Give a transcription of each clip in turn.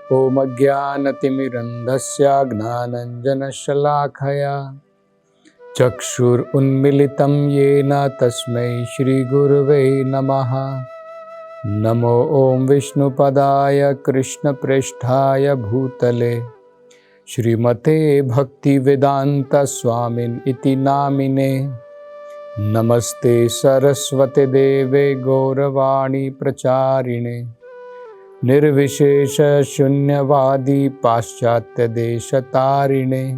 ॐ अज्ञानतिमिरन्धस्य ज्ञानाञ्जनशलाखया चक्षुरुन्मिलितं येन तस्मै श्रीगुरुवे नमः। नमो ॐ विष्णुपदाय कृष्णप्रेष्ठाय भूतले श्रीमते भक्तिवेदान्तस्वामिन् इति नामिने। नमस्ते सरस्वते देवे गौरवाणी प्रचारिणे निर्विशेष शून्यवादी पाश्चात्य देशतारिणे।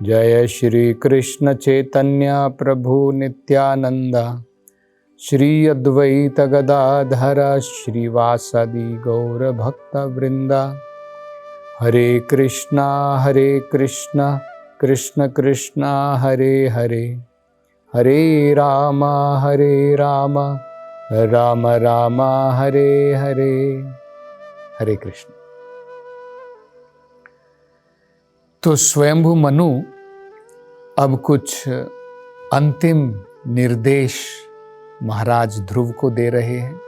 जय श्री कृष्ण चैतन्य प्रभु नित्यानंद श्री अद्वैत गदाधर श्रीवासदि गौर भक्त वृंदा। हरे कृष्णा कृष्ण कृष्णा हरे हरे, हरे राम राम राम हरे हरे। हरे कृष्ण। तो स्वयंभू मनु अब कुछ अंतिम निर्देश महाराज ध्रुव को दे रहे हैं।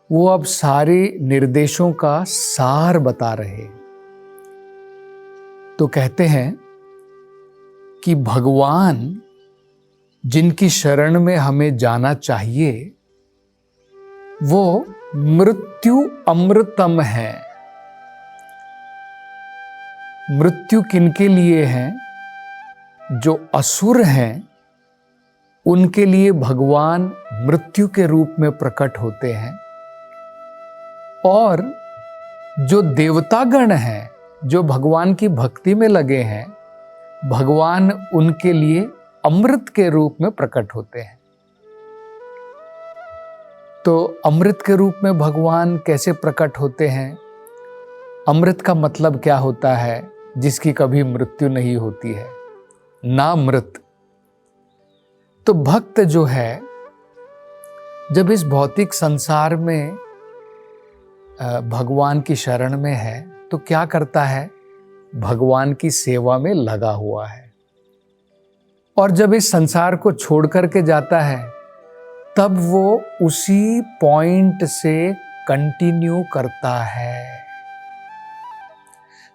वो अब सारे निर्देशों का सार बता रहे हैं। तो कहते हैं कि भगवान जिनकी शरण में हमें जाना चाहिए वो मृत्यु अमृतम है। मृत्यु किनके लिए है? जो असुर हैं उनके लिए भगवान मृत्यु के रूप में प्रकट होते हैं, और जो देवतागण हैं जो भगवान की भक्ति में लगे हैं, भगवान उनके लिए अमृत के रूप में प्रकट होते हैं। तो अमृत के रूप में भगवान कैसे प्रकट होते हैं? अमृत का मतलब क्या होता है? जिसकी कभी मृत्यु नहीं होती है, ना मृत। तो भक्त जो है जब इस भौतिक संसार में भगवान की शरण में है तो क्या करता है? भगवान की सेवा में लगा हुआ है। और जब इस संसार को छोड़ करके जाता है तब वो उसी पॉइंट से कंटिन्यू करता है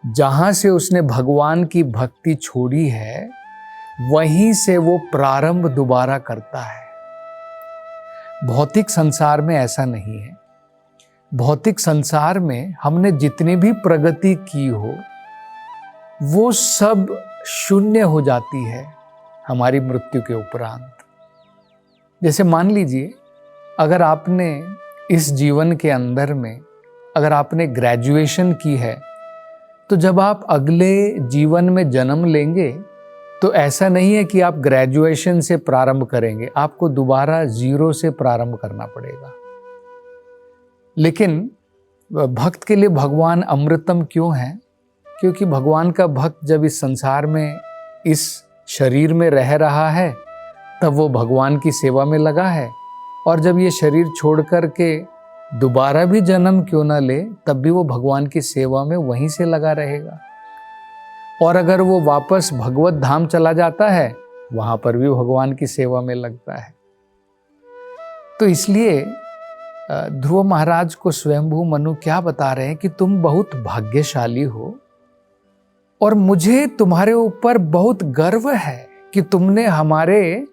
जहां से उसने भगवान की भक्ति छोड़ी है, वहीं से वो प्रारंभ दोबारा करता है। भौतिक संसार में ऐसा नहीं है। भौतिक संसार में हमने जितनी भी प्रगति की हो वो सब शून्य हो जाती है हमारी मृत्यु के उपरांत। जैसे मान लीजिए अगर आपने इस जीवन के अंदर में अगर आपने ग्रेजुएशन की है तो जब आप अगले जीवन में जन्म लेंगे तो ऐसा नहीं है कि आप ग्रेजुएशन से प्रारंभ करेंगे, आपको दोबारा जीरो से प्रारंभ करना पड़ेगा। लेकिन भक्त के लिए भगवान अमृतम क्यों है? क्योंकि भगवान का भक्त जब इस संसार में इस शरीर में रह रहा है तब वो भगवान की सेवा में लगा है, और जब ये शरीर छोड़ कर के दोबारा भी जन्म क्यों ना ले तब भी वो भगवान की सेवा में वहीं से लगा रहेगा। और अगर वो वापस भगवत धाम चला जाता है वहां पर भी भगवान की सेवा में लगता है। तो इसलिए ध्रुव महाराज को स्वयंभू मनु क्या बता रहे हैं कि तुम बहुत भाग्यशाली हो और मुझे तुम्हारे ऊपर बहुत गर्व है कि तुमने हमारे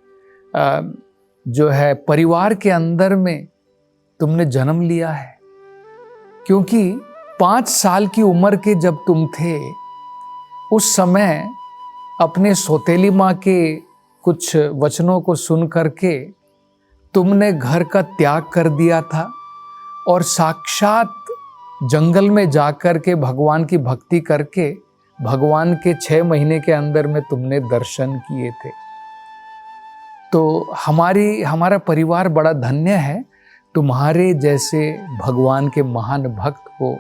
जो है परिवार के अंदर में तुमने जन्म लिया है। क्योंकि 5 साल की उम्र के जब तुम थे उस समय अपने सौतेली माँ के कुछ वचनों को सुन करके तुमने घर का त्याग कर दिया था और साक्षात जंगल में जाकर के भगवान की भक्ति करके भगवान के 6 महीने के अंदर में तुमने दर्शन किए थे। तो हमारा परिवार बड़ा धन्य है तुम्हारे जैसे भगवान के महान भक्त को,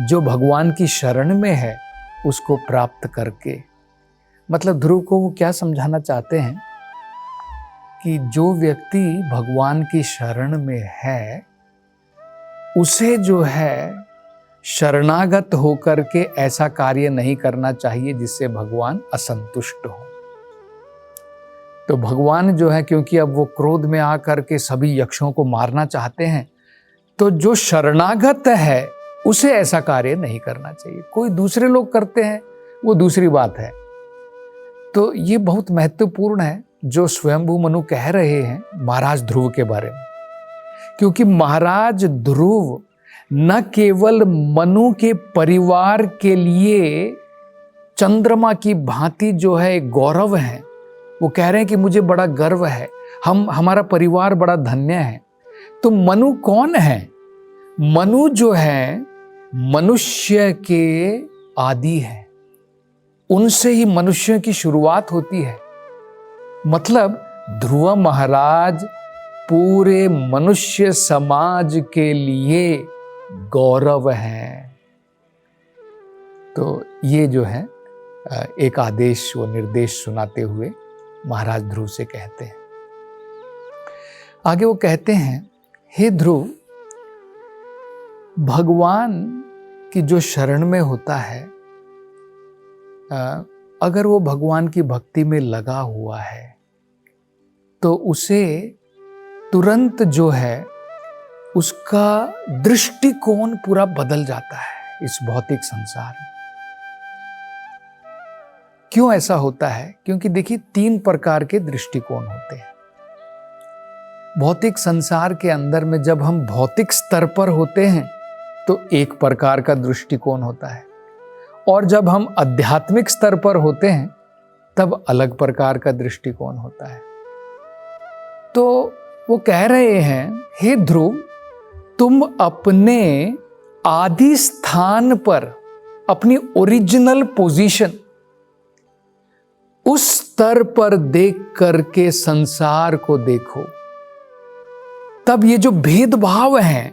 जो भगवान की शरण में है, उसको प्राप्त करके। मतलब ध्रुव को वो क्या समझाना चाहते हैं कि जो व्यक्ति भगवान की शरण में है उसे जो है शरणागत होकर के ऐसा कार्य नहीं करना चाहिए जिससे भगवान असंतुष्ट हो। तो भगवान जो है, क्योंकि अब वो क्रोध में आकर के सभी यक्षों को मारना चाहते हैं, तो जो शरणागत है उसे ऐसा कार्य नहीं करना चाहिए। कोई दूसरे लोग करते हैं वो दूसरी बात है। तो ये बहुत महत्वपूर्ण है जो स्वयंभू मनु कह रहे हैं महाराज ध्रुव के बारे में, क्योंकि महाराज ध्रुव न केवल मनु के परिवार के लिए चंद्रमा की भांति जो है एक गौरव है, वो कह रहे हैं कि मुझे बड़ा गर्व है, हमारा परिवार बड़ा धन्य है। तो मनु कौन है? मनु जो है मनुष्य के आदि है, उनसे ही मनुष्य की शुरुआत होती है। मतलब ध्रुव महाराज पूरे मनुष्य समाज के लिए गौरव है। तो ये जो है एक आदेश व निर्देश सुनाते हुए महाराज ध्रुव से कहते हैं। आगे वो कहते हैं, हे ध्रुव, भगवान की जो शरण में होता है, अगर वो भगवान की भक्ति में लगा हुआ है तो उसे तुरंत जो है उसका दृष्टिकोण पूरा बदल जाता है इस भौतिक संसार में। क्यों ऐसा होता है? क्योंकि देखिए 3 प्रकार के दृष्टिकोण होते हैं भौतिक संसार के अंदर में। जब हम भौतिक स्तर पर होते हैं तो एक प्रकार का दृष्टिकोण होता है, और जब हम आध्यात्मिक स्तर पर होते हैं तब अलग प्रकार का दृष्टिकोण होता है। तो वो कह रहे हैं, हे ध्रुव, तुम अपने आदि स्थान पर, अपनी ओरिजिनल पोजीशन, उस स्तर पर देख करके संसार को देखो। तब ये जो भेदभाव हैं,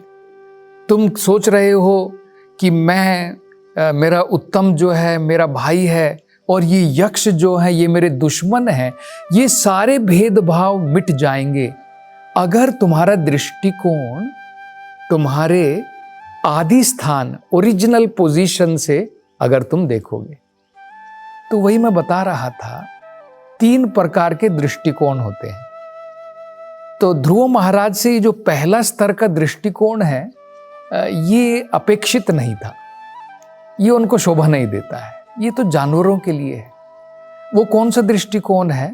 तुम सोच रहे हो कि मेरा उत्तम जो है मेरा भाई है और ये यक्ष जो है ये मेरे दुश्मन हैं, ये सारे भेदभाव मिट जाएंगे अगर तुम्हारा दृष्टिकोण तुम्हारे आदि स्थान, ओरिजिनल पोजीशन से अगर तुम देखोगे। तो वही मैं बता रहा था, 3 प्रकार के दृष्टिकोण होते हैं। तो ध्रुव महाराज से जो पहला स्तर का दृष्टिकोण है ये अपेक्षित नहीं था, ये उनको शोभा नहीं देता है, ये तो जानवरों के लिए है। वो कौन सा दृष्टिकोण है?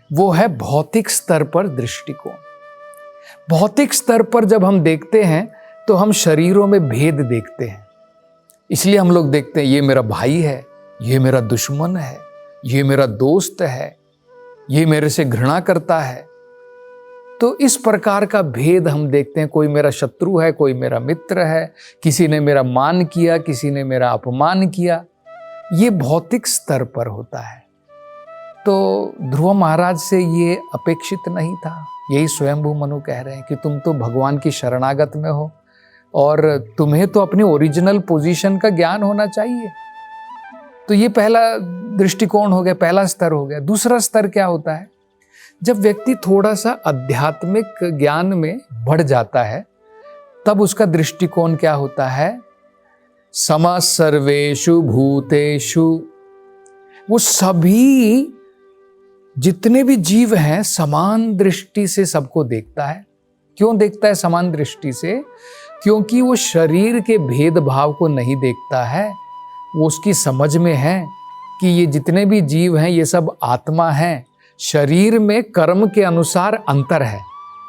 वो है भौतिक स्तर पर दृष्टिकोण। भौतिक स्तर पर जब हम देखते हैं तो हम शरीरों में भेद देखते हैं, इसलिए हम लोग देखते हैं ये मेरा भाई है, ये मेरा दुश्मन है, ये मेरा दोस्त है, ये मेरे से घृणा करता है। तो इस प्रकार का भेद हम देखते हैं। कोई मेरा शत्रु है, कोई मेरा मित्र है, किसी ने मेरा मान किया, किसी ने मेरा अपमान किया। ये भौतिक स्तर पर होता है। तो ध्रुव महाराज से ये अपेक्षित नहीं था। यही स्वयंभू मनु कह रहे हैं कि तुम तो भगवान की शरणागत में हो और तुम्हें तो अपनी ओरिजिनल पोजीशन का ज्ञान होना चाहिए। तो ये पहला दृष्टिकोण हो गया, पहला स्तर हो गया। दूसरा स्तर क्या होता है? जब व्यक्ति थोड़ा सा आध्यात्मिक ज्ञान में बढ़ जाता है तब उसका दृष्टिकोण क्या होता है? सम सर्वेषु भूतेषु, वो सभी जितने भी जीव हैं समान दृष्टि से सबको देखता है। क्यों देखता है समान दृष्टि से? क्योंकि वो शरीर के भेदभाव को नहीं देखता है। वो उसकी समझ में है कि ये जितने भी जीव हैं ये सब आत्मा हैं। शरीर में कर्म के अनुसार अंतर है,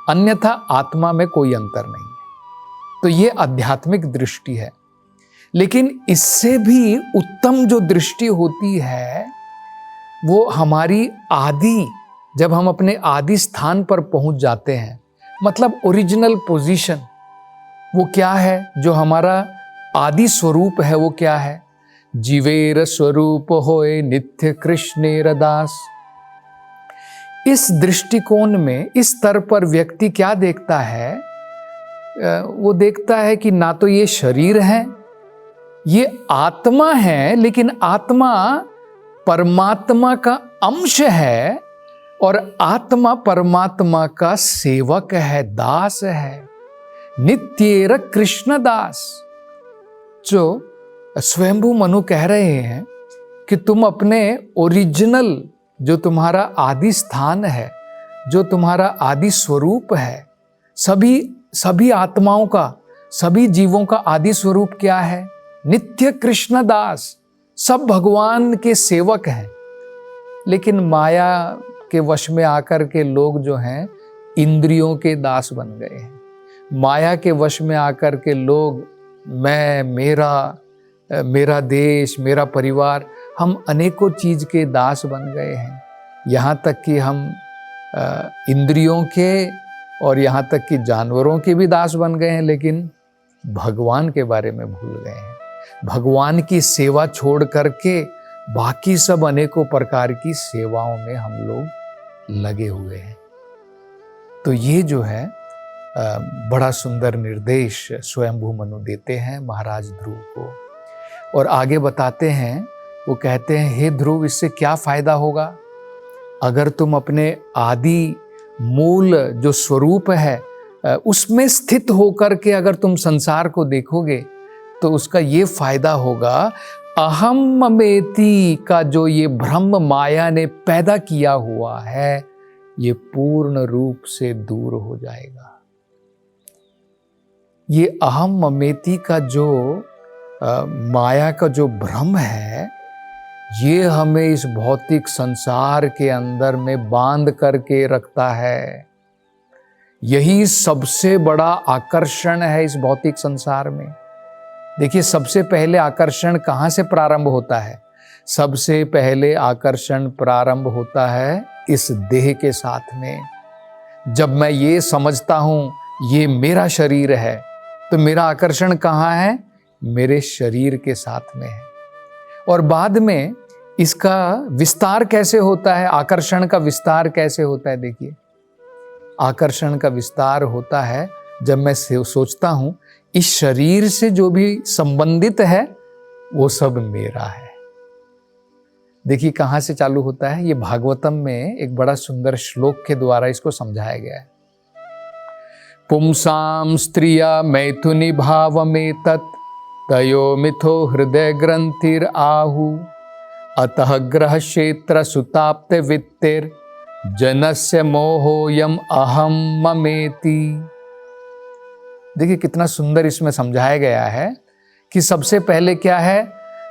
अन्यथा आत्मा में कोई अंतर नहीं है। तो ये आध्यात्मिक दृष्टि है। लेकिन इससे भी उत्तम जो दृष्टि होती है वो हमारी आदि, जब हम अपने आदि स्थान पर पहुंच जाते हैं, मतलब ओरिजिनल पोजीशन, वो क्या है? जो हमारा आदि स्वरूप है वो क्या है? जीवेर स्वरूप होए नित्य कृष्णेर दास। इस दृष्टिकोण में, इस स्तर पर व्यक्ति क्या देखता है? वो देखता है कि ना तो ये शरीर है, ये आत्मा है, लेकिन आत्मा परमात्मा का अंश है और आत्मा परमात्मा का सेवक है, दास है। नित्येर कृष्ण दास। जो स्वयंभू मनु कह रहे हैं कि तुम अपने ओरिजिनल, जो तुम्हारा आदि स्थान है, जो तुम्हारा आदि स्वरूप है, सभी आत्माओं का सभी जीवों का आदि स्वरूप क्या है? नित्य कृष्ण दास, सब भगवान के सेवक हैं। लेकिन माया के वश में आकर के लोग जो हैं इंद्रियों के दास बन गए हैं। माया के वश में आकर के लोग मैं, मेरा देश, मेरा परिवार, हम अनेकों चीज के दास बन गए हैं। यहाँ तक कि हम इंद्रियों के और यहाँ तक कि जानवरों के भी दास बन गए हैं, लेकिन भगवान के बारे में भूल गए हैं। भगवान की सेवा छोड़ करके बाकी सब अनेकों प्रकार की सेवाओं में हम लोग लगे हुए हैं। तो ये जो है बड़ा सुंदर निर्देश स्वयंभू मनु देते हैं महाराज ध्रुव को, और आगे बताते हैं। वो कहते हैं, हे ध्रुव, इससे क्या फायदा होगा? अगर तुम अपने आदि मूल जो स्वरूप है उसमें स्थित होकर के अगर तुम संसार को देखोगे तो उसका ये फायदा होगा, अहम ममेति का जो ये भ्रम माया ने पैदा किया हुआ है ये पूर्ण रूप से दूर हो जाएगा। ये अहम ममेति का जो माया का जो भ्रम है ये हमें इस भौतिक संसार के अंदर में बांध करके रखता है। यही सबसे बड़ा आकर्षण है इस भौतिक संसार में। देखिए, सबसे पहले आकर्षण कहाँ से प्रारंभ होता है? सबसे पहले आकर्षण प्रारंभ होता है इस देह के साथ में। जब मैं ये समझता हूं ये मेरा शरीर है तो मेरा आकर्षण कहाँ है? मेरे शरीर के साथ में है। और बाद में इसका विस्तार कैसे होता है? आकर्षण का विस्तार कैसे होता है? देखिए, आकर्षण का विस्तार होता है जब मैं सोचता हूं इस शरीर से जो भी संबंधित है वो सब मेरा है। देखिए कहां से चालू होता है? ये भागवतम में एक बड़ा सुंदर श्लोक के द्वारा इसको समझाया गया है। पुंसाम स्त्रिया मैथुनी भावमेतत् तयो मिथो हृदय ग्रंथिर आहु अतः ग्रह क्षेत्र सुताप्त वित्तिर जनस्य मोहोयम अहम ममेति। देखिए कितना सुंदर इसमें समझाया गया है कि सबसे पहले क्या है,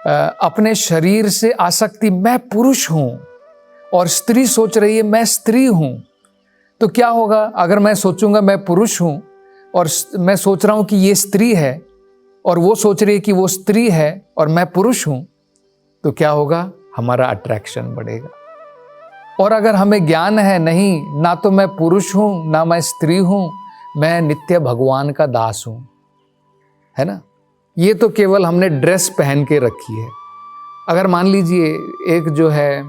अपने शरीर से आसक्ति, मैं पुरुष हूं और स्त्री सोच रही है मैं स्त्री हूं। तो क्या होगा अगर मैं सोचूंगा मैं पुरुष हूं और मैं सोच रहा हूं कि ये स्त्री है और वो सोच रही है कि वो स्त्री है और मैं पुरुष हूं, तो क्या होगा? हमारा अट्रैक्शन बढ़ेगा। और अगर हमें ज्ञान है नहीं, ना तो मैं पुरुष हूं ना मैं स्त्री हूं, मैं नित्य भगवान का दास हूं, है ना। ये तो केवल हमने ड्रेस पहन के रखी है। अगर मान लीजिए एक जो है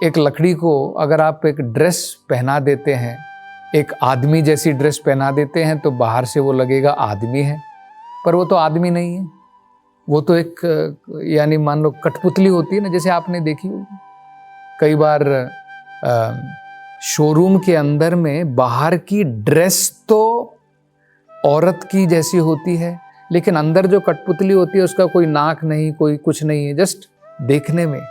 एक लकड़ी को अगर आप एक ड्रेस पहना देते हैं, एक आदमी जैसी ड्रेस पहना देते हैं, तो बाहर से वो लगेगा आदमी है, पर वो तो आदमी नहीं है। वो तो एक यानी मान लो कठपुतली होती है ना, जैसे आपने देखी होगी कई बार शोरूम के अंदर में बाहर की ड्रेस तो औरत की जैसी होती है, लेकिन अंदर जो कठपुतली होती है उसका कोई नाक नहीं, कोई कुछ नहीं है, जस्ट देखने में।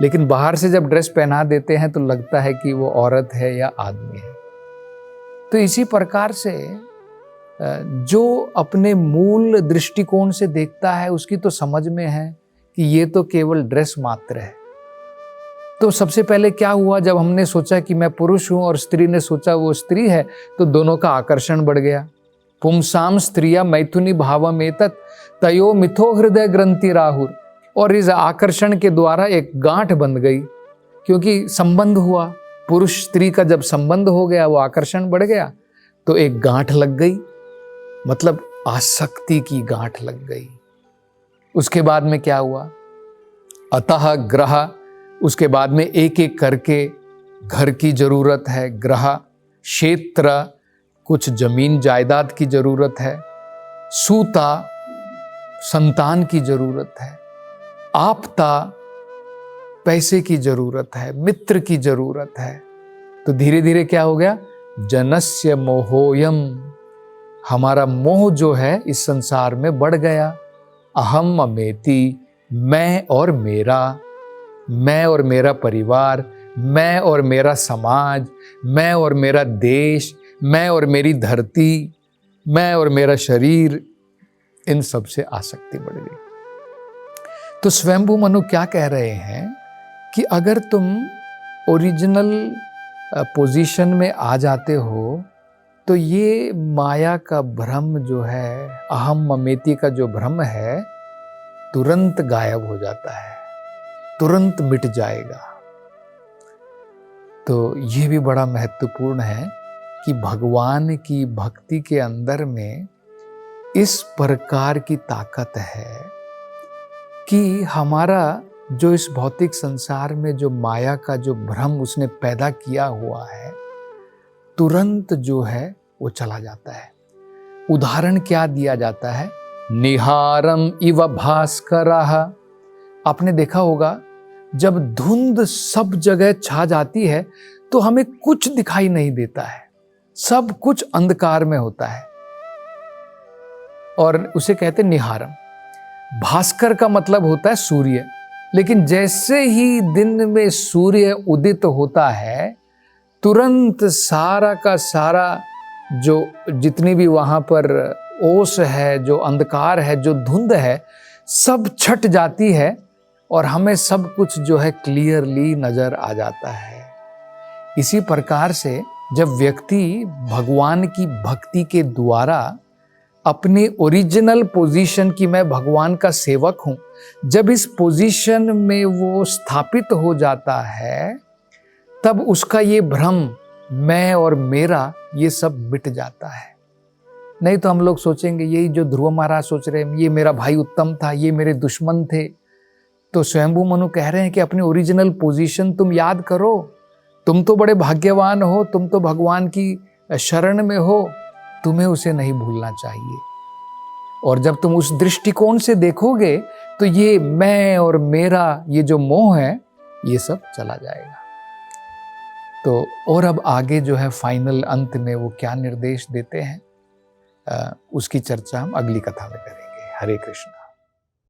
लेकिन बाहर से जब ड्रेस पहना देते हैं तो लगता है कि वो औरत है या आदमी है। तो इसी प्रकार से जो अपने मूल दृष्टिकोण से देखता है उसकी तो समझ में है कि ये तो केवल ड्रेस मात्र है। तो सबसे पहले क्या हुआ, जब हमने सोचा कि मैं पुरुष हूं और स्त्री ने सोचा वो स्त्री है, तो दोनों का आकर्षण बढ़ गया। पुंसाम स्त्रिया मैथुनी भावमेतत् तयो मिथो हृदय ग्रंथि राहुर। और इस आकर्षण के द्वारा एक गांठ बन गई, क्योंकि संबंध हुआ, पुरुष स्त्री का जब संबंध हो गया, वो आकर्षण बढ़ गया, तो एक गांठ लग गई, मतलब आसक्ति की गांठ लग गई। उसके बाद में क्या हुआ? अतः ग्रह, उसके बाद में एक एक करके घर की जरूरत है, ग्रह क्षेत्र कुछ जमीन जायदाद की जरूरत है, सूता संतान की जरूरत है, आपता पैसे की जरूरत है, मित्र की जरूरत है। तो धीरे धीरे क्या हो गया? जनस्य मोहोयम, हमारा मोह जो है इस संसार में बढ़ गया। अहम ममेति, मैं और मेरा, मैं और मेरा परिवार, मैं और मेरा समाज, मैं और मेरा देश, मैं और मेरी धरती, मैं और मेरा शरीर, इन सब से आसक्ति बढ़ गई। तो स्वयंभू मनु क्या कह रहे हैं कि अगर तुम ओरिजिनल पोजीशन में आ जाते हो तो ये माया का भ्रम जो है, अहम ममेति का जो भ्रम है, तुरंत गायब हो जाता है, तुरंत मिट जाएगा। तो ये भी बड़ा महत्वपूर्ण है कि भगवान की भक्ति के अंदर में इस प्रकार की ताकत है कि हमारा जो इस भौतिक संसार में जो माया का जो भ्रम उसने पैदा किया हुआ है, तुरंत जो है वो चला जाता है। उदाहरण क्या दिया जाता है? निहारम इव भास्करः। आपने देखा होगा जब धुंध सब जगह छा जाती है तो हमें कुछ दिखाई नहीं देता है, सब कुछ अंधकार में होता है और उसे कहते निहारम। भास्कर का मतलब होता है सूर्य, लेकिन जैसे ही दिन में सूर्य उदित होता है तुरंत सारा का सारा जो जितनी भी वहां पर ओस है, जो अंधकार है, जो धुंध है, सब छट जाती है और हमें सब कुछ जो है क्लियरली नजर आ जाता है। इसी प्रकार से जब व्यक्ति भगवान की भक्ति के द्वारा अपनी ओरिजिनल पोजीशन की मैं भगवान का सेवक हूं, जब इस पोजीशन में वो स्थापित हो जाता है तब उसका ये भ्रम मैं और मेरा ये सब मिट जाता है। नहीं तो हम लोग सोचेंगे यही जो ध्रुव महाराज सोच रहे हैं, ये मेरा भाई उत्तम था, ये मेरे दुश्मन थे। तो स्वयंभू मनु कह रहे हैं कि अपनी ओरिजिनल पोजीशन तुम याद करो, तुम तो बड़े भाग्यवान हो, तुम तो भगवान की शरण में हो, तुम्हें उसे नहीं भूलना चाहिए। और जब तुम उस दृष्टिकोण से देखोगे तो ये मैं और मेरा ये जो मोह है ये सब चला जाएगा। तो और अब आगे जो है फाइनल अंत में वो क्या निर्देश देते हैं उसकी चर्चा हम अगली कथा में करेंगे। हरे कृष्ण।